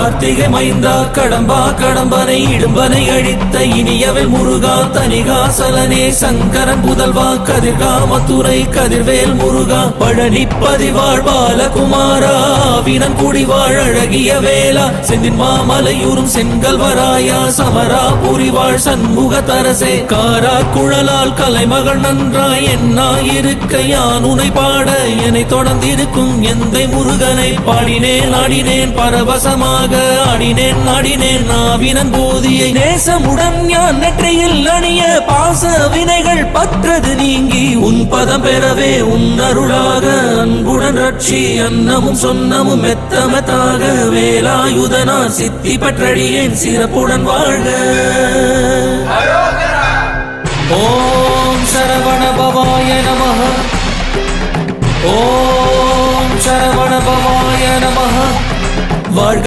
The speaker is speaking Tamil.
கார்த்திகை மைந்தா கடம்பா கடம்பனை இடும்பனை அழித்த இனியவள் முருகா தனிகாசலனே சங்கரன் புதல்வா கதிர்காமத்துறை கதிர்வேல் முருகா பழனி பதிவாழ் பாலகுமாரா வினன் குடிவாழ் அழகிய வேளா செந்தின் மாமலையூரும் செங்கல்வராயா சமரா புரிவாழ் சண்முக தரசே காரா குழலால் கலைமகள் நன்றாய் என்னாயிருக்க யான் உனை பாட என்னை தொடர்ந்திருக்கும் எந்தை முருகனை பாடினேன் ஆடினேன் பரவசமாக ஆடினேன் நாடினேன் நாவினன் போதியை நேசமுடன் ஞான் நெற்றியில் அணிய பாச வினைகள் பற்றது நீங்கி உன் பதம் பெறவே உன் அருளாக அன்புடன் ரட்சி அன்னமும் சொன்னமும் மெத்தமத்தாக வேலாயுதனார் சித்தி பற்றடியேன் சிறப்புடன் வாழ்க. ஓம் சரவண பவாய நமஹ. ஓம் சரவண பவாய நமஹ. வாழ்க.